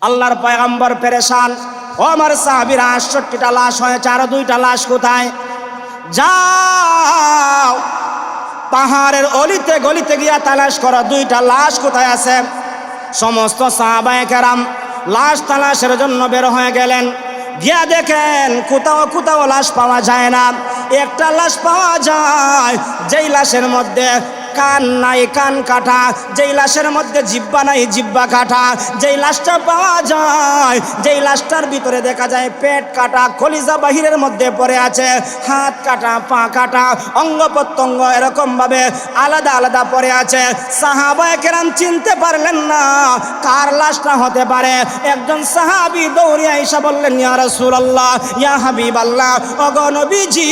আল্লাহর পয়গম্বর পেরেশান। ও আমার সাহাবীরা, 68টা লাশ হয়েছে, আর 2টা লাশ কোথায়? যাও পাহাড়ের অলিতে গলিতে গিয়া তালাশ করো 2টা লাশ কোথায় আছে। সমস্ত সাহাবায়ে কেরাম লাশ তালাশের জন্য বের হয়ে গেলেন। গিয়া দেখেন কোথাও কোথাও লাশ পাওয়া যায় না। একটা লাশ পাওয়া যায়, যেই লাশের মধ্যে কান নাই, কান কাটা, যেই লাশের মধ্যে জিব্বা নাই, জিব্বা কাটা। যেই লাশটা পাওয়া যায়, যেই লাশটার ভিতরে দেখা যায় পেট কাটা, কলিজা বাহিরের মধ্যে পড়ে আছে, হাত কাটা, পা কাটা, অঙ্গ প্রত্যঙ্গ এরকম ভাবে আলাদা আলাদা পড়ে আছে। সাহাবায়ে কেরাম চিনতে পারলেন না কার লাশটা হতে পারে। একজন সাহাবী দৌড়ে আইসা বললেন, ইয়া রাসূলুল্লাহ, ইয়া হাবিবাল্লাহ, ওগো নবীজি,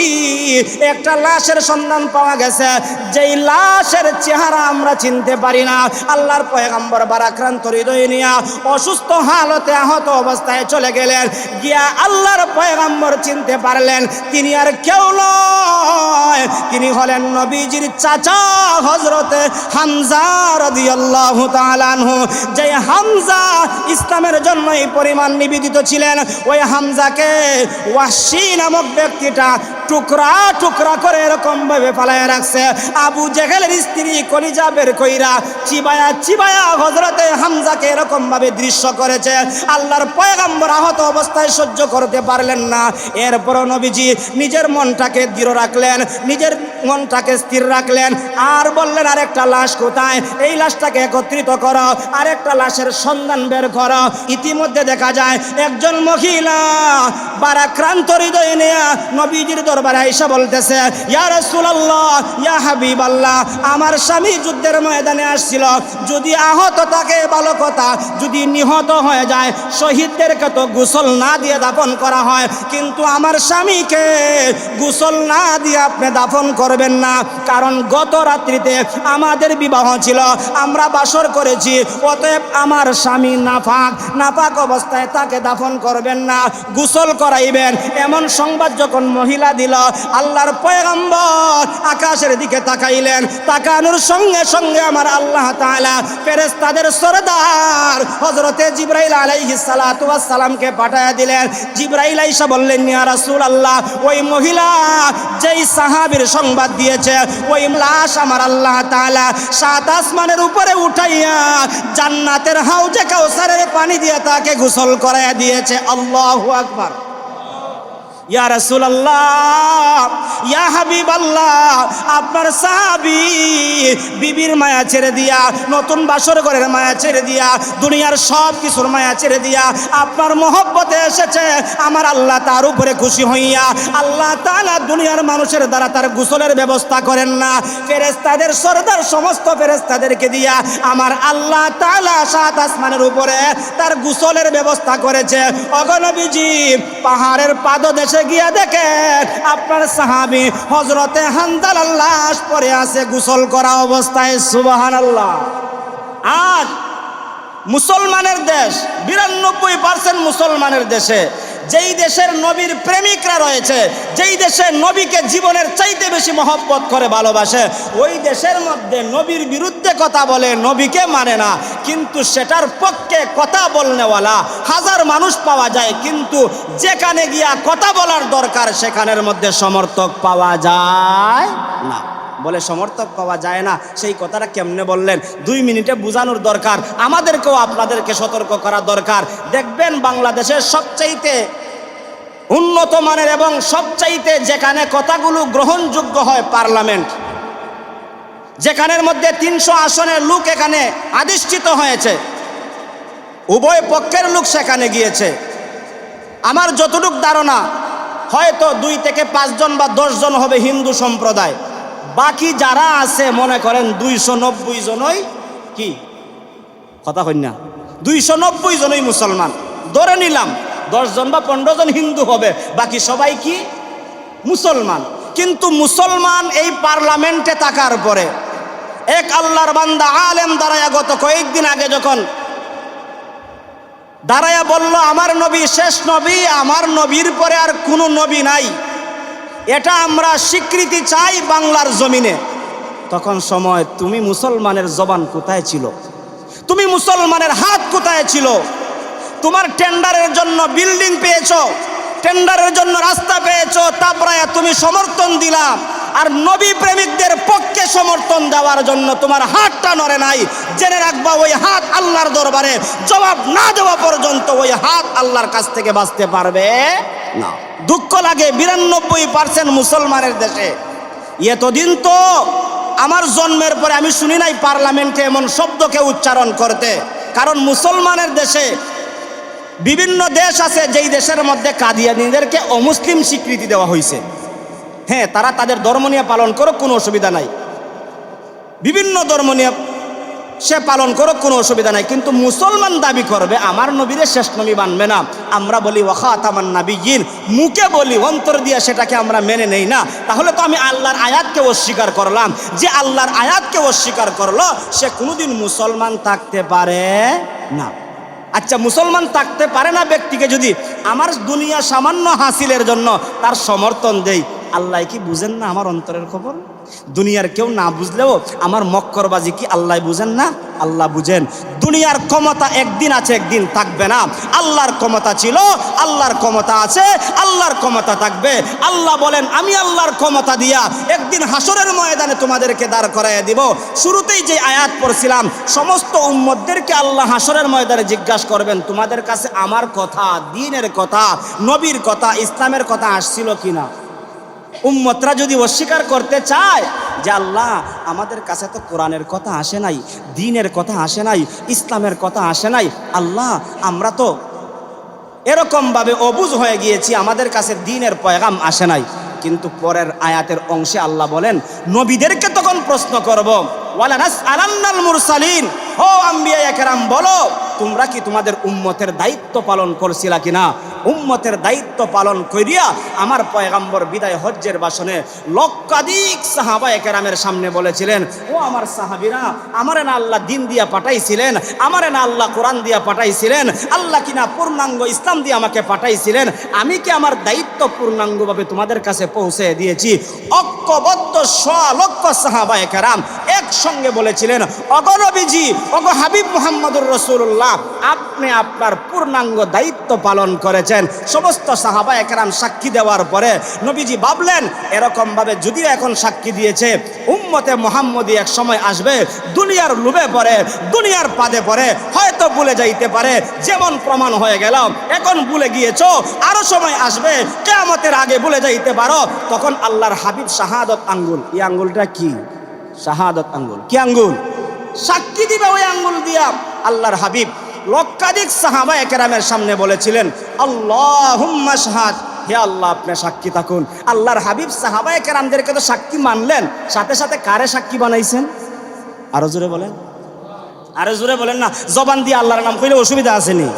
একটা লাশের সন্ধান পাওয়া গেছে, যেই লাশ চেহারা আমরা চিনতে পারি না। আল্লাহর পয়গম্বর ভারাক্রান্ত হৃদয় নিয়া অসুস্থ হালতে আহত অবস্থায় চলে গেলেন। গিয়া আল্লাহর পয়গম্বর চিনতে পারলেন তিনি আর কেউ নয়, তিনি হলেন নবীজির চাচা হযরতে হামজা রাদিয়াল্লাহু তাআলা আনহু। যে হামজা ইসলামের জন্য এই পরিমাণ নিবেদিত ছিলেন, ওই হামজাকে ওয়াহশী নামক ব্যক্তিটা টুকরা টুকরা করে এরকম ভাবে ফালায় রাখছে। আবু জেহেলের স্ত্রী কলিজা বের কইরা চিবায়া চিবায়া হযরতে হামজাকে এরকম ভাবে দৃশ্য করেছে। আল্লাহর পয়গম্বর আহত অবস্থায় সহ্য করতে পারলেন না। এরপর নবীজি নিজের মনটাকে দৃঢ় রাখলেন, নিজের মনটাকে স্থির রাখলেন, আর বললেন, আরেকটা লাশ কোথায়? এই লাশটাকে একত্রিত করো, আরেকটা লাশের সন্ধান বের করো। ইতিমধ্যে দেখা যায় একজন মহিলা ভারাক্রান্ত হৃদয় নিয়ে নবীজির দরবারে আয়েশা বলতেছে, ইয়া রাসূলুল্লাহ, ইয়া হাবিবাল্লাহ, আমার স্বামী যুদ্ধের ময়দানে আসছিল, যদি আহত থাকে ভালো কথা, যদি নিহত হয়ে যায় শহীদদেরকে তো গোসল না দিয়ে দাফন করা হয়, কিন্তু আমার স্বামীকে গোসল না দিয়ে আপনি দাফন করবেন না, কারণ গত রাত্রিতে আমাদের বিবাহ ছিল, আমরা বাসর করেছি, অতএব আমার স্বামী নাপাক, নাপাক অবস্থায় তাকে দাফন করবেন না, গোসল করাইবেন। এমন সংবাদ যখন মহিলা দিল, আল্লাহর পয়গম্বর আকাশের দিকে তাকাইলেন। তাকানোর সঙ্গে সঙ্গে আমার আল্লাহ তাআলা ফেরেশতাদের সরদার হযরতে জিবরাইল আলাইহিস সালাতু ওয়াস সালামকে পাঠায়া দিলেন। জিবরাইল আইসা বললেন, ইয়া রাসূলুল্লাহ, ওই মহিলা যেই সাহাবীর সংবাদ দিয়েছে, ওই লাশ আমার আল্লাহ তাআলা 7 আসমানের উপরে উঠাইয়া জান্নাতের হাউজে কাউসারের পানি দিয়ে তাকে গোসল করাইয়া দিয়েছে। আল্লাহু আকবার। ইয়া রাসূলুল্লাহ, ইয়া হাবিবাল্লাহ, আপনার সাহাবী বিবির মায়া ছেড়ে দিয়া, নতুন বাসর ঘরের মায়া ছেড়ে দিয়া, দুনিয়ার সব কিছুর মায়া ছেড়ে দিয়া আপনার মহব্বতে এসেছে। আমার আল্লাহ তার উপরে খুশি হইয়া আল্লাহ তাআলা দুনিয়ার মানুষের দ্বারা তার গোসলের ব্যবস্থা করেন না, ফেরেশতাদের সরদার সমস্ত ফেরেশতাদেরকে দিয়া আমার আল্লাহ তাআলা 7 আসমানের উপরে তার গোসলের ব্যবস্থা করেছে। ওগো নবীজি, পাহাড়ের পাদদেশে গিয়া দেখেন আপনার সাহাবী হযরতে হামজার লাশ পড়ে আছে গোসল করা অবস্থায়। সুবহানাল্লাহ। আজ মুসলমানের দেশ, 92% মুসলমানের দেশে, যেই দেশের নবীর প্রেমিকরা রয়েছে, যেই দেশে নবীকে জীবনের চাইতে বেশি মহব্বত করে ভালোবাসে, ওই দেশের মধ্যে নবীর বিরুদ্ধে কথা বলে, নবীকে মানে না, কিন্তু সেটার পক্ষে কথা বলনেওয়ালা হাজার মানুষ পাওয়া যায়, কিন্তু যেখানে গিয়া কথা বলার দরকার সেখানের মধ্যে সমর্থক পাওয়া যায় না। বলে সমর্থক পাওয়া যায় না, সেই কথাটা কেমনে বললেন? 2 মিনিটে বোঝানোর দরকার, আমাদেরকেও আপনাদেরকে সতর্ক করা দরকার। দেখবেন বাংলাদেশের সবচাইতে উন্নত মানের এবং সবচাইতে যেখানে কথাগুলো গ্রহণযোগ্য হয় পার্লামেন্ট, যেখানের মধ্যে 300 আসনের লোক এখানে আদিষ্ঠিত হয়েছে, উভয় পক্ষের লোক সেখানে গিয়েছে। আমার যতটুকু ধারণা হয়তো 2 থেকে 5 জন বা 10 জন হবে হিন্দু সম্প্রদায়, বাকি যারা আছে মনে করেন 290 জনই কি কথা কই না, 290 জনই মুসলমান। ধরে নিলাম 10 জন বা 15 জন হিন্দু হবে, বাকি সবাই কি মুসলমান। কিন্তু মুসলমান এই পার্লামেন্টে থাকার পরে এক আল্লাহর বান্দা আলেম দাঁড়ায়া গত কয়েকদিন আগে যখন দাঁড়ায়া বলল, আমার নবী শেষ নবী, আমার নবীর পরে আর কোনো নবী নাই, এটা আমরা স্বীকৃতি চাই বাংলার জমিনে। তখন সময় তুমি মুসলমানের জবান কোথায় ছিল? তুমি মুসলমানের হাত কোথায় ছিল? তোমার টেন্ডারের জন্য বিল্ডিং পেয়েছো, টেন্ডারের জন্য রাস্তা পেয়েছো, তারপরে তুমি সমর্থন দিলা, আর নবী প্রেমিকদের পক্ষে সমর্থন দেওয়ার জন্য তোমার হাতটা নড়ে নাই। জেনে রাখবা ওই হাত আল্লাহর দরবারে জবাব না দেওয়া পর্যন্ত ওই হাত আল্লাহর কাছ থেকে বাঁচতে পারবে না। দুঃখ লাগে 92% মুসলমানের দেশে। এতদিন তো আমার জন্মের পরে আমি শুনি নাই পার্লামেন্টে এমন শব্দকে উচ্চারণ করতে। কারণ মুসলমানের দেশে বিভিন্ন দেশ আছে যেই দেশের মধ্যে কাদিয়ানীদেরকে অমুসলিম স্বীকৃতি দেওয়া হয়েছে। হ্যাঁ, তারা তাদের ধর্ম নিয়ে পালন করো, কোনো অসুবিধা নাই, বিভিন্ন ধর্ম নিয়ে সে পালন করো, কোনো অসুবিধা নাই, কিন্তু মুসলমান দাবি করবে আমার নবীরে শেষ নবী মানবে না। আমরা বলি ওয়া খাতামান নাবিয়্যিন, মুখে বলি, অন্তর দিয়ে সেটাকে আমরা মেনে নেই না। তাহলে তো আমি আল্লাহর আয়াতকে অস্বীকার করলাম। যে আল্লাহর আয়াতকে অস্বীকার করলো সে কোনোদিন মুসলমান থাকতে পারে না। আচ্ছা, মুসলমান থাকতে পারে না ব্যক্তিকে যদি আমার দুনিয়া সামান্য হাসিলের জন্য তার সমর্থন দেই, আল্লাহ কি বুঝেন না আমার অন্তরের খবর? দুনিয়ার কেউ না বুঝলেও আমার মক্করবাজি কি আল্লাহ বুঝেন না? আল্লাহ বুঝেন। দুনিয়ার ক্ষমতা একদিন আছে, একদিন থাকবে না। আল্লাহর ক্ষমতা ছিল, আল্লাহর ক্ষমতা আছে, আল্লাহর ক্ষমতা থাকবে। আল্লাহ বলেন আমি আল্লাহর ক্ষমতা দিয়া একদিন হাসরের ময়দানে তোমাদেরকে দাঁড় করাইয়া দিব। শুরুতেই যে আয়াত পড়ছিলাম, সমস্ত উম্মতদেরকে আল্লাহ হাসরের ময়দানে জিজ্ঞাসা করবেন তোমাদের কাছে আমার কথা, দ্বীনের কথা, নবীর কথা, ইসলামের কথা আসছিল কিনা? উম্মতরা যদি অস্বীকার করতে চায় যে আল্লাহ আমাদের কাছে তো কোরআনের কথা আসে নাই, দ্বীনের কথা আসে নাই, ইসলামের কথা আসে নাই, আল্লাহ আমরা তো এরকমভাবে অবুঝ হয়ে গিয়েছি, আমাদের কাছে দ্বীনের পয়গাম আসে নাই। কিন্তু পরের আয়াতের অংশে আল্লাহ বলেন নবীদেরকে তখন প্রশ্ন করব, ওয়ালা নাসআলান্নাল মুরসালিন, ও আম্বিয়া কেরাম বলো তোমরা কি তোমাদের উম্মতের দায়িত্ব পালন করছিলা কিনা? উম্মতের দায়িত্ব পালন করিয়া আমার পয়গাম্বর বিদায় হজ্জের ভাষণে লক্ষাধিক সাহাবায়ে কেরামের সামনে বলেছিলেন, ও আমার সাহাবীরা, আমারে না আল্লাহ দ্বীন দিয়া পাঠাইছিলেন, আমারে না আল্লাহ কোরআন দিয়া পাঠাইছিলেন, আল্লাহ কিনা পূর্ণাঙ্গ ইসলাম দিয়ে আমাকে পাঠাইছিলেন, আমি কি আমার দায়িত্ব পূর্ণাঙ্গভাবে তোমাদের কাছে পৌঁছে দিয়েছি? ঐক্যবদ্ধ 100 লক্ষ সাহাবায়ে কেরাম একসঙ্গে বলেছিলেন, ওগো নবীজি, ওগো হাবিব মুহাম্মদুর রাসূলুল্লাহ, আপনি আপনার পূর্ণাঙ্গ দায়িত্ব পালন করেছেন। সমস্ত সাহাবায়ে কেরাম সাক্ষী দেওয়ার পরে নবীজি ভাবলেন এরকমভাবে যদিও এখন সাক্ষী দিয়েছে, উম্মতে মুহাম্মদী এক সময় আসবে দুনিয়ার লোভে পড়ে, দুনিয়ার পাদে পড়ে হয়তো ভুলে যাইতে পারে, যেমন প্রমাণ হয়ে গেল এখন ভুলে গিয়েছো, আরো সময় আসবে কিয়ামতের আগে ভুলে যাইতে পারো, তখন আল্লাহর হাবিব শাহাদত আঙ্গুল, এই আঙ্গুলটা কি? শাহাদত আঙ্গুল। কি আঙ্গুল? সাক্ষী দিবে ওই আঙ্গুল দিয়া। আল্লাহর হাবিব লক্ষাধিক সাহাবায়ে কেরামের সামনে বলেছিলেন আল্লাহুম্মা শাহাদ, হে আল্লাহ আপনি সাক্ষী থাকুন। আল্লাহর হাবিব সাহাবায়ে কেরামদেরকে তো সাক্ষী মানলেন, সাথে সাথে কারে সাক্ষী বানাইছেন? আরো জোরে বলেন, আরো জোরে বলেন না, জবান দিয়ে আল্লাহর নাম কইলে অসুবিধা আসেনি?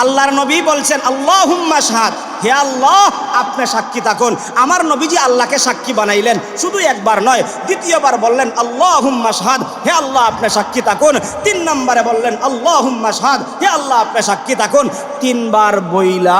আল্লাহর নবী বলছেন আল্লাহুম্মা শাহাদ, হে আল্লাহ আপনি সাক্ষী থাকুন। আমার নবীজি আল্লাহকে সাক্ষী বানাইলেন, শুধু একবার নয়, দ্বিতীয়বার বললেন আল্লাহুম্মা শাহাদ, হে আল্লাহ আপনি সাক্ষী থাকুন। 3 নম্বরে বললেন আল্লাহুম্মা শাহাদ, হে আল্লাহ আপনি সাক্ষী থাকুন। 3 বার বইলা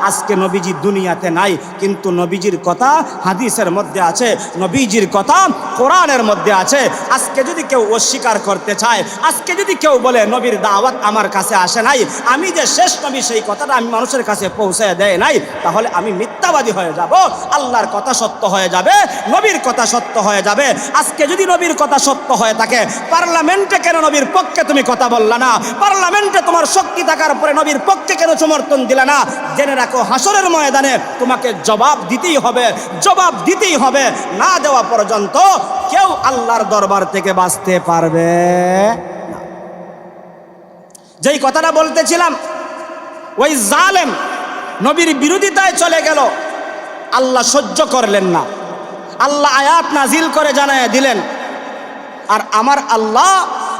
আজকে নবীজি দুনিয়াতে নাই, কিন্তু নবীজির কথা হাদিসের মধ্যে আছে, নবীজির কথা কোরআনের মধ্যে আছে। আজকে যদি কেউ অস্বীকার করতে চায়, আজকে যদি কেউ বলে নবীর দাওয়াত আমার কাছে আসে নাই, আমি যে শেষ নবী সেই কথাটা আমি মানুষের কাছে পৌঁছে দেয় নাই, তাহলে আমি মিথ্যাবাদী হয়ে যাব। আল্লাহর কথা সত্য হয়ে যাবে, নবীর কথা সত্য হয়ে যাবে। আজকে যদি নবীর কথা সত্য হয়ে থাকে, পার্লামেন্টে কেন নবীর পক্ষে তুমি কথা বললা না? পার্লামেন্টে তোমার শক্তি থাকার পরে নবীর পক্ষে কেন সমর্থন দিলা না? জেনে রাখো হাসরের ময়দানে তোমাকে জবাব দিতেই হবে, জবাব দিতেই হবে। না দেওয়া পর্যন্ত কেউ আল্লাহর দরবার থেকে বাঁচতে পারবে না। যেই কথাটা বলতেছিলাম, ওই জালেম নবীর বিরোধিতায় চলে গেল, আল্লাহ সহ্য করলেন না, আল্লাহ আয়াত নাজিল করে জানায় দিলেন। আর আমার আল্লাহ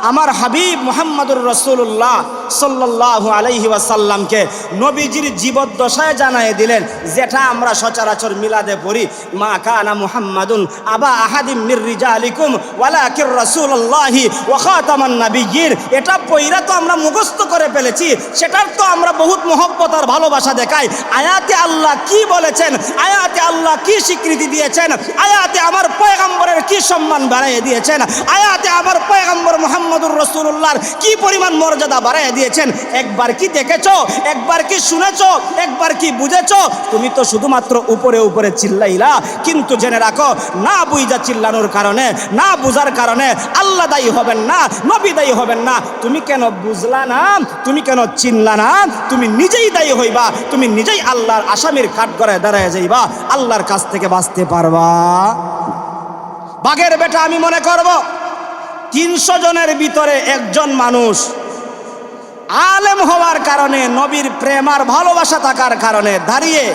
আমার হাবিব মুহাম্মদুর রাসূলুল্লাহ সাল্লাল্লাহু আলাইহি ওয়াসাল্লামকে নবীজির জীবদ্দশায় জানায় দিলেন, যেটা আমরা সচরাচর মিলাদে পড়ি, মা কানা মুহাম্মাদুন আবা আহাদিম মির রিজালিকুম ওয়ালাকির রাসূলুল্লাহি ওয়া খাতামান নাবিয়্যিন। এটা পয়রা তো আমরা মুখস্থ করে ফেলেছি, সেটার তো আমরা বহুত মহব্বত আর ভালোবাসা দেখাই। আয়াতে আল্লাহ কি বলেছেন, আয়াতে আল্লাহ কি স্বীকৃতি দিয়েছেন, আয়াতে আমার পয়গম্বরের কি সম্মান বাড়াইয়ে দিয়েছেন, আয়াতে আমার পয়গম্বর মুহাম্মদুর রাসূলুল্লাহর কি পরিমাণ মর্যাদা বাড়াইয়ে দিয়েছেন, একবার কি দেখেছো, একবার কি শুনেছো, একবার কি বুঝেছো? তুমি তো শুধুমাত্র উপরে উপরে চিল্লাইলা, কিন্তু জেনে রাখো না বুঝা চিল্লানোর কারণে, না বুঝার কারণে আল্লাহ দায়ী হবেন না, নবী দায়ী হবেন না। তুমি কেন বুঝলা না, তুমি কেন চিনলা না, তুমি নিজেই দায়ী হইবা, তুমি নিজেই আল্লাহর আসামির কাঠগড়ায় দাঁড়ায় যাইবা, আল্লাহর কাছ থেকে বাঁচতে পারবা। বাঘের বেটা আমি মনে করব 300 জনের ভিতরে একজন মানুষ আলেম হওয়ার কারণে, নবীর প্রেম আর ভালোবাসা থাকার কারণে দাঁড়িয়ে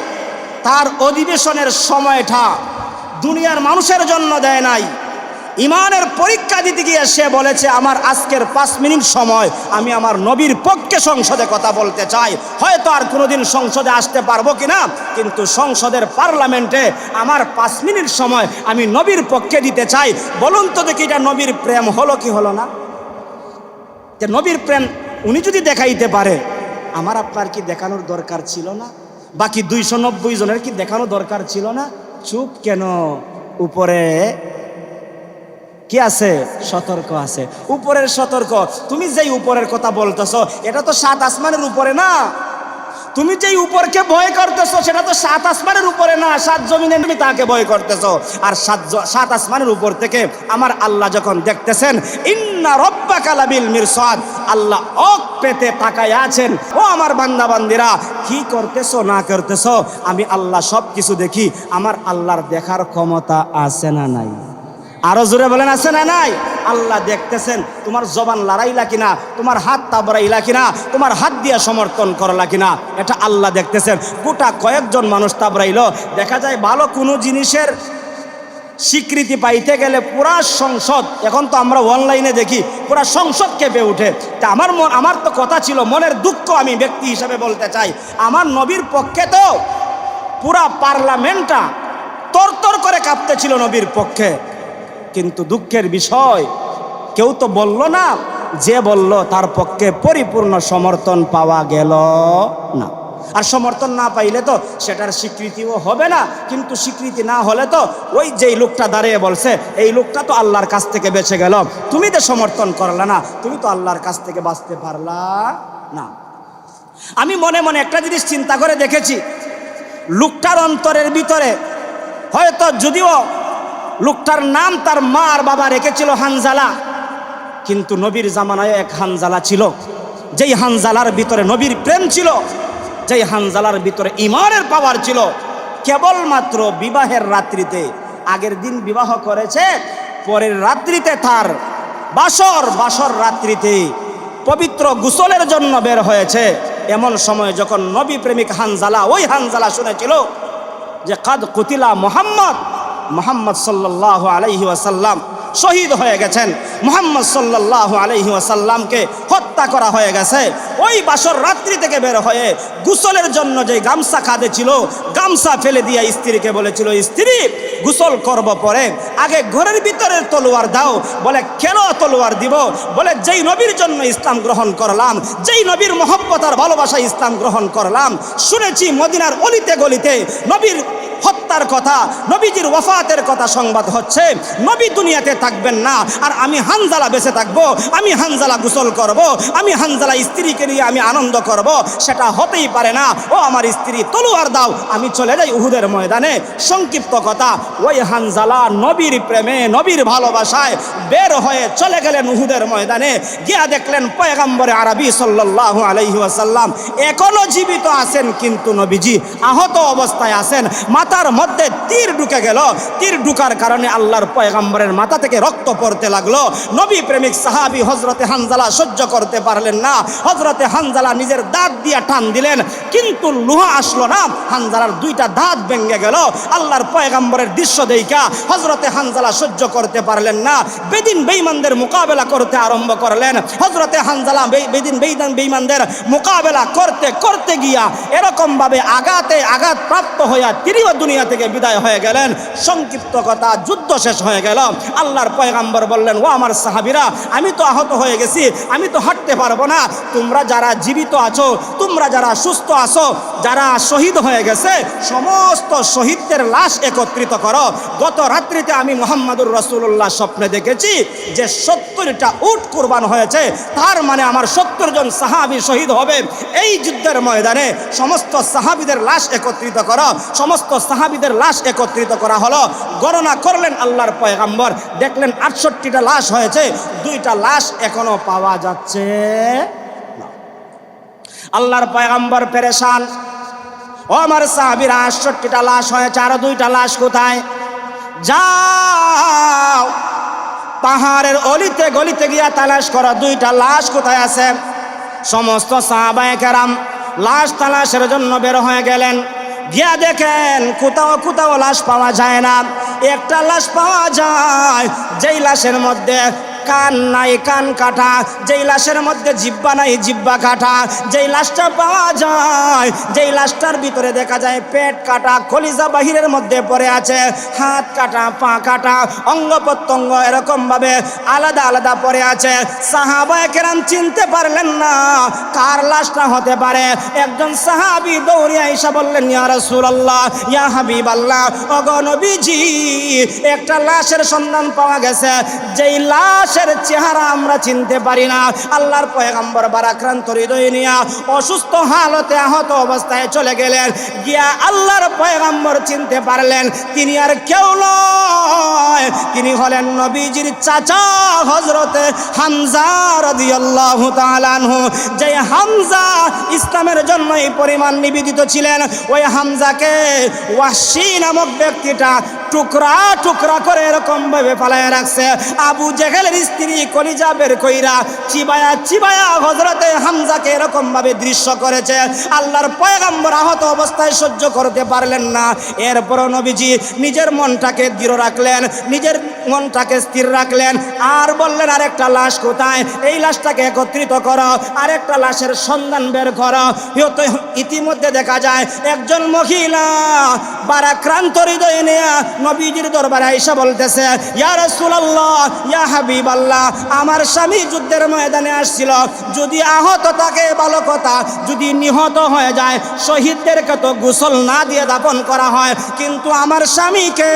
তার অধিবেশনের সময়টা দুনিয়ার মানুষের জন্য দেয় নাই। ইমানের পরীক্ষা দিতে গিয়ে সে বলেছে আমার আজকের 5 মিনিট সময় আমি আমার নবীর পক্ষে সংসদে কথা বলতে চাই। হয়তো আর কোনোদিন সংসদে আসতে পারবো কিনা, কিন্তু সংসদের পার্লামেন্টে আমার 5 মিনিট সময় আমি নবীর পক্ষে দিতে চাই। বলুন তো দেখি এটা নবীর প্রেম হলো কি হলো না? যে নবীর প্রেম উনি যদি দেখাইতে পারে, আমার আপনার কি দেখানোর দরকার ছিল না? বাকি 290 জনের কি দেখানো দরকার ছিল না? চুপ কেন? উপরে কি আছে? সতর্ক আছে। উপরের সতর্ক। তুমি যেই উপরের কথা বলতেছো এটা তো 7 আসমানের উপরে না। তুমি যেই উপরকে ভয় করতেছো সেটা তো 7 আসমানের উপরে না, 7 জমিনে তুমি তাকে ভয় করতেছো। আর 7 আসমানের উপর থেকে আমার আল্লাহ যখন দেখতেছেন, ইন্না রব্বাকা লাবিল মিরসাদ, আল্লাহ ওক পেতে তাকায় আছেন। ও আমার বান্দা বান্দিরা, কি করতেছো না করতেছো আমি আল্লাহ সব কিছু দেখি। আমার আল্লাহর দেখার ক্ষমতা আছে না নাই? আরো জোরে বলেন আছে না নাই? আল্লাহ দেখতেছেন তোমার জবান লড়াইলা কিনা, তোমার হাত তাবড়াইলা কিনা, তোমার হাত দিয়া সমর্থন করলা কিনা, এটা আল্লাহ দেখতেছেন। গোটা কয়েকজন মানুষ তাবড়াইলো, দেখা যায় ভালো কোনো জিনিসের স্বীকৃতি পাইতে গেলে পুরা সংসদ, এখন তো আমরা অনলাইনে দেখি পুরা সংসদ কেঁপে উঠে। তা আমার তো কথা ছিল, মনের দুঃখ আমি ব্যক্তি হিসাবে বলতে চাই, আমার নবীর পক্ষে তো পুরা পার্লামেন্টটা তরতর করে কাঁপতেছিল নবীর পক্ষে। কিন্তু দুঃখের বিষয় কেউ তো বলল না, যে বলল তার পক্ষে পরিপূর্ণ সমর্থন পাওয়া গেল না। আর সমর্থন না পাইলে তো সেটার স্বীকৃতিও হবে না। কিন্তু স্বীকৃতি না হলে তো ওই যেই লোকটা দাঁড়িয়ে বলছে এই লোকটা তো আল্লাহর কাছ থেকে বেঁচে গেল, তুমি তো সমর্থন করলে না, তুমি তো আল্লাহর কাছ থেকে বাঁচতে পারলা না। আমি মনে মনে একটা জিনিস চিন্তা করে দেখেছি, লোকটার অন্তরের ভিতরে হয়তো, যদিও লোকটার নাম তার মা আর বাবা রেখেছিল হানজালা, কিন্তু নবীর জামানায় এক হানজালা ছিল, যেই হানজালার ভিতরে নবীর প্রেম ছিল, যেই হানজালার ভিতরে ঈমানের পাওয়ার ছিল। কেবলমাত্র বিবাহের রাত্রিতে, আগের দিন বিবাহ করেছে, পরের রাত্রিতে তার বাসর রাত্রিতে পবিত্র গোসলের জন্য বের হয়েছে। এমন সময় যখন নবী প্রেমিক হানজালা, ওই হানজালা শুনেছিল যে কাদ কুতিলা মুহাম্মদ সাল্লাল্লাহু আলাইহি ওয়াসাল্লাম শহীদ হয়ে গেছেন, মুহাম্মদ সাল্লাল্লাহু আলাইহি ওয়াসাল্লামকে হত্যা করা হয়ে গেছে। ওই বাসর রাত্রি থেকে বের হয়ে গোসলের জন্য যে গামছা কাঁধে ছিল, গামছা ফেলে দিয়া স্ত্রীকে বলেছিল, স্ত্রী গোসল করব পরে, আগে ঘরের ভিতরের তলোয়ার দাও। বলে কেন তলোয়ার দিব? বলে যেই নবীর জন্য ইসলাম গ্রহণ করলাম, যেই নবীর মহব্বত আর ভালোবাসা ইসলাম গ্রহণ করলাম, শুনেছি মদিনার অলিতে গলিতে নবীর হত্যার কথা, নবীজির ওয়াফাতের কথা সংবাদ হচ্ছে, নবী দুনিয়াতে থাকবেন না, আর আমি হানজালা বেঁচে থাকবো, আমি হানজালা গোসল করব, আমি হানজালা স্ত্রীকে নিয়ে আমি আনন্দ করব, সেটা হতেই পারে না। ও আমার স্ত্রী তলোয়ার দাও, আমি চলে যাই উহুদের ময়দানে। সংক্ষিপ্ত কথা, ওই হানজালা নবীর প্রেমে, নবীর ভালোবাসায় বের হয়ে চলে গেলেন উহুদের ময়দানে। গিয়া দেখলেন পয়গম্বরে আরবি সাল্লাল্লাহু আলাইহি ওয়াসাল্লাম এখনো জীবিত আছেন, কিন্তু নবীজি আহত অবস্থায় আছেন। মাথার মধ্যে তীর ঢুকে গেল, তীর ঢুকার কারণে আল্লাহর পয়গম্বরের মাথা থেকে রক্ত পড়তে লাগলো। নবী প্রেমিক সাহাবী হযরতে হানজালা সহ্য করতে পারলেন না, হযরতে হানজালা নিজের দাঁত দিয়া টান দিলেন, কিন্তু লোহা আসলো না, হানজালার 2টা দাঁত ভেঙে গেল। আল্লাহর পয়গম্বরের দৃশ্য দেইখা হযরতে হানজালা সহ্য করতে পারলেন না, বেদিন বেঈমানদের মোকাবেলা করতে আরম্ভ করলেন। হযরতে হানজালা বেঈমানদের মোকাবেলা করতে করতে গিয়া এরকম ভাবে আঘাতে আঘাত প্রাপ্ত হইয়া তিনিও দুনিয়া থেকে বিদায় হয়ে গেলেন। সংক্ষিপ্ত কথা, যুদ্ধ শেষ হয়ে গেল। আল্লাহর পয়গম্বর বললেন, ও আমার সাহাবীরা, আমি তো আহত হয়ে গেছি, আমি তো হাঁটতে পারবো না। তোমরা যারা জীবিত আছো, তোমরা যারা সুস্থ আছো, যারা শহীদ হয়ে গেছে, সমস্ত শহীদদের লাশ একত্রিত করো। গত রাত্রিতে আমি মুহাম্মদুর রাসূলুল্লাহ স্বপ্নে দেখেছি যে 70টা উট কুরবান হয়েছে, তার মানে আমার 70 জন সাহাবী শহীদ হবে এই যুদ্ধের ময়দানে। সমস্ত সাহাবীদের লাশ একত্রিত করো। সমস্ত সাহাবীদের লাশ একত্রিত করা হলো। গণনা করলেন আল্লাহর পয়গম্বর, দেখলেন 68টা লাশ হয়েছে, 2টা লাশ এখনো পাওয়া যাচ্ছে না। আল্লাহর পয়গম্বর পেরেশান, ও আমার সাহাবীরা, 68টা লাশ হয়েছে, আর 2টা লাশ কোথায়? যাও পাহাড়ের অলিতে গলিতে গিয়া তালাশ করো, 2টা লাশ কোথায় আছে। সমস্ত সাহাবায়ে কেরাম লাশ তালাশের জন্য বের হয়ে গেলেন। গিয়া দেখেন কোথাও কোথাও লাশ পাওয়া যায় না। একটা লাশ পাওয়া যায়, যেই লাশের মধ্যে কান নাই, কান কাটা। যেই লাশের মধ্যে জিব্বা নাই, জিব্বা কাটা। যেই লাশটা পাওয়া যায়, যেই লাশটার ভিতরে দেখা যায় পেট কাটা, কলিজা বাহিরের মধ্যে পড়ে আছে, হাত কাটা, পা কাটা, অঙ্গ প্রত্যঙ্গ এরকম ভাবে আলাদা আলাদা পড়ে আছে। সাহাবায়ে কেরাম চিনতে পারলেন না কার লাশটা হতে পারে। একজন সাহাবী দৌড়ে আইসা বললেন, ইয়া রাসূলুল্লাহ, ইয়া হাবিবাল্লাহ, ওগো নবীজি, একটা লাশের সন্ধান পাওয়া গেছে, যেই লাশ চেহারা আমরা চিনতে পারি না। আল্লাহর পয়গম্বর ভারাক্রান্ত হৃদয় নিয়ে অসুস্থ হালতে আহত অবস্থায় চলে গেলেন। গিয়া আল্লাহর পয়গম্বর চিনতে পারলেন তিনি আর কেউ নয়, তিনি হলেন নবীজির চাচা হযরতে হামজা রাদিয়াল্লাহু তাআলা আনহু। যে হামজা ইসলামের জন্য এই পরিমাণ নিবেদিত ছিলেন, ওই হামজাকে ওয়াহশী নামক ব্যক্তিটা টুকরা টুকরা করে এরকম ভাবে পালায় রাখছে। আবু জেহেলের স্ত্রী কলিজা বের কইরা চিবায়া চিবায়া হযরতে হামজাকে এরকম ভাবে দৃশ্য করেছে। আল্লাহর পয়গম্বর আহত অবস্থায় সহ্য করতে পারলেন না। এরপর নবীজি নিজের মনটাকে দৃঢ় রাখলেন, নিজের মনটাকে স্থির রাখলেন, আর বললেন, আরেকটা লাশ কোথায়? এই লাশটাকে একত্রিত করো, আরেকটা লাশের সন্ধান বের করো। ইতিমধ্যে দেখা যায় একজন মহিলা ভারাক্রান্ত হৃদয় নিয়ে নবীজির দরবারে আয়েশা বলতেছে, ইয়া রাসূলুল্লাহ, ইয়া হাবিবাল্লাহ, আমার স্বামী যুদ্ধের ময়দানে আসছিল, যদি আহত থাকে ভালো কথা, যদি নিহত হয়ে যায় শহীদদেরকে তো গোসল না দিয়ে দাফন করা হয়, কিন্তু আমার স্বামীকে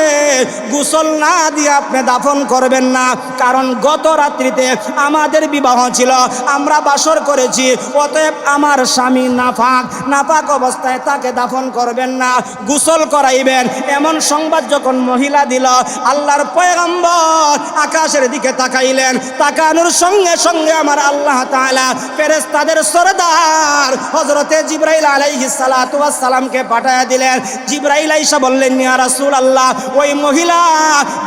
গোসল না দিয়ে আপনি দাফন করবেন না, কারণ গত রাত্রিতে আমাদের বিবাহ ছিল, আমরা বাসর করেছি, অতএব আমার স্বামী নাপাক, নাপাক অবস্থায় তাকে দাফন করবেন না, গোসল করাইবেন। এমন সংবাদ যখন মহিলা দিল, আল্লাহর পয়গম্বর আকাশের দিকে তাকাইলেন। তাকানোর সঙ্গে সঙ্গে আমার আল্লাহ তাআলা ফেরেশতাদের সরদার হযরতে জিবরাইল আলাইহিস সালাতু ওয়াস সালামকে পাঠায়া দিলেন। জিবরাইল আইসা বললেন, ইয়া রাসূলুল্লাহ, ওই মহিলা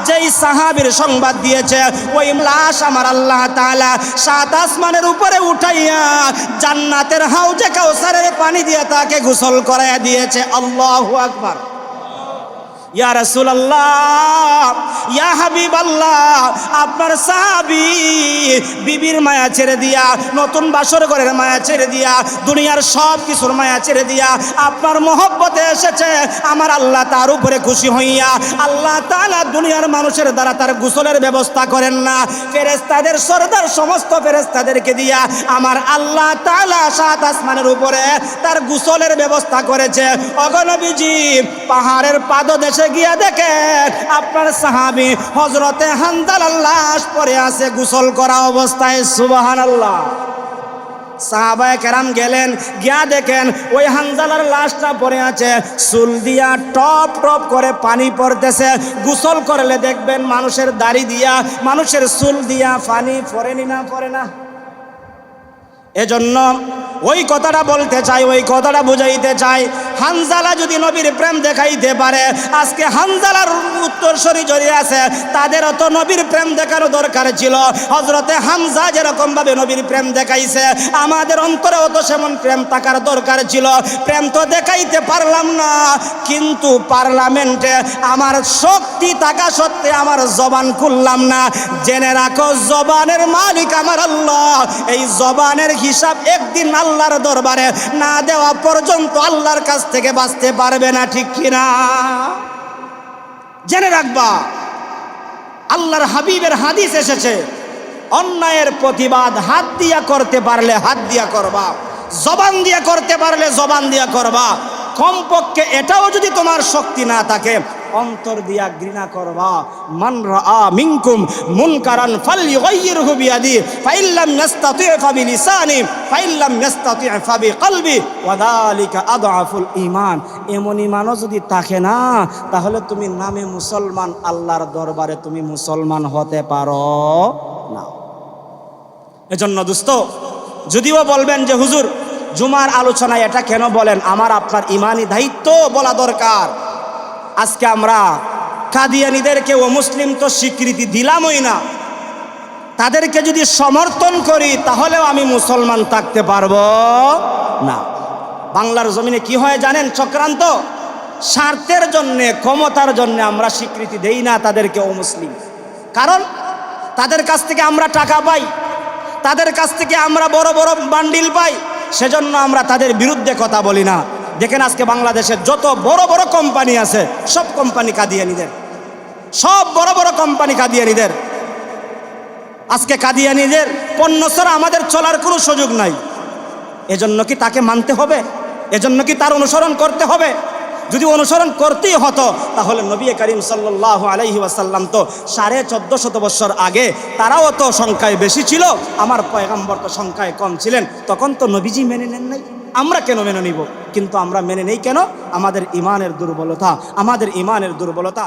যেই সাহাবীর সংবাদ দিয়েছে, ওই লাশ আমার আল্লাহ তাআলা 7 আসমানের উপরে উঠাইয়া জান্নাতের হাউজে কাউসারের পানি দিয়ে তাকে গোসল করাইয়া দিয়েছে। আল্লাহু আকবার। ইয়া রাসূলুল্লাহ, ইয়া হাবিবাল্লাহ, আপনার সাহাবী বিবির মায়া ছেড়ে দিয়া, নতুন বাসর ঘরের মায়া ছেড়ে দিয়া, দুনিয়ার সব কিছুর মায়া ছেড়ে দিয়া আপনার মহব্বতে এসেছে। আমার আল্লাহ তার উপরে খুশি হইয়া আল্লাহ তাআলা দুনিয়ার মানুষের দ্বারা তার গোসলের ব্যবস্থা করেন না, ফেরেশতাদের সরদার সমস্ত ফেরেশতাদেরকে দিয়া আমার আল্লাহ তাআলা 7 আসমানের উপরে তার গোসলের ব্যবস্থা করেছে। ওগো নবীজি, পাহাড়ের পাদদেশে গিয়া দেখেন আপনার সাহাবী হযরতে হানজালার লাশ পড়ে আছে গোসল করা অবস্থায়। সুবহানাল্লাহ। সাহাবায়ে কেরাম গেলেন, গিয়া দেখেন ওই হানজালার লাশটা পড়ে আছে, চুল দিয়া টপ টপ করে পানি পড়তেছে। গোসল করলে দেখবেন মানুষের দাড়ি দিয়া, মানুষের চুল দিয়া পানি পড়েনি না, পড়ে না? এজন্য ওই কথাটা বলতে চাই, ওই কথাটা বুঝাইতে চাই, হানজালা যদি নবীর প্রেম দেখাইতে পারে, আজকে হানজালার উত্তরসূরি যদি আছে, তাদেরও তো নবীর প্রেম দেখানো দরকার ছিল। হযরতে হামজা যেরকম ভাবে নবীর প্রেম দেখাইছে, আমাদের অন্তরেও তো সেমন প্রেম থাকার দরকার ছিল। প্রেম তো দেখাইতে পারলাম না, কিন্তু পার্লামেন্টে আমার শক্তি থাকা সত্ত্বে আমার জবান খুললাম না। জেনে রাখো, জবানের মালিক আমার আল্লাহ, এই জবানের হিসাব একদিন আল্লাহর দরবারে না দেওয়া পর্যন্ত আল্লাহর কাছ থেকে বাঁচতে পারবে না, ঠিক কিনা? জেনে রাখবা, আল্লাহর হাবিবের হাদিস এসেছে, অন্যায়ের প্রতিবাদ হাত দিয়া করতে পারলে হাত দিয়া করবা, জবান দিয়া করতে পারলে জবান দিয়া করবা, কমপক্ষে এটাও যদি তোমার শক্তি না থাকে অন্তর দিয়া ঘৃণা করবা। মান রাআ মিনকুম মুনকারান ফালইগাইয়িরহু বিয়াদি ফাইল্লাম ইস্তাতি' ফাবিলিসানি ফাইল্লাম ইস্তাতি' ফাবিকলবি ওয়া যালিকা আদআফুল ঈমান। এমন ঈমানও যদি থাকে না, তাহলে তুমি নামে মুসলমান, আল্লাহর দরবারে তুমি মুসলমান হতে পারো না। এজন্য দোস্ত, যদিও বলবেন যে হুজুর জুমার আলোচনায় এটা কেন বলেন, আমার আপনার ইমানি দায়িত্ব বলা দরকার। আজকে আমরা কাদিয়ানীদেরকে ও মুসলিম তো স্বীকৃতি দিলামই না, তাদেরকে যদি সমর্থন করি তাহলেও আমি মুসলমান থাকতে পারবো না। বাংলার জমিনে কি হয় জানেন? চক্রান্ত, স্বার্থের জন্যে, ক্ষমতার জন্য আমরা স্বীকৃতি দেই না তাদেরকে ও মুসলিম। কারণ তাদের কাছ থেকে আমরা টাকা পাই, তাদের কাছ থেকে আমরা বড় বড় বান্ডিল পাই, সেজন্য আমরা তাদের বিরুদ্ধে কথা বলি না। দেখেন আজকে বাংলাদেশের যত বড় বড় কোম্পানি আছে সব কোম্পানি কাদিয়ানীদের, সব বড় বড় কোম্পানি কাদিয়ানীদের। আজকে কাদিয়ানীদের পণ্য ছাড়া আমাদের চলার কোনো সুযোগ নাই। এজন্য কি তাকে মানতে হবে? এজন্য কি তার অনুসরণ করতে হবে? যদি অনুসরণ করতেই হতো তাহলে নবী করিম সাল্লাল্লাহু আলাইহি ওয়াসাল্লাম তো 1450 বছর আগে, তারাও তো সংখ্যায় বেশি ছিল, আমার পয়গম্বর তো সংখ্যায় কম ছিলেন, তখন তো নবীজি মেনে নেন নাই। আমরা কেন মেনে নিব? কিন্তু আমরা মেনে নেই কেন? আমাদের ইমানের দুর্বলতা, আমাদের ইমানের দুর্বলতা।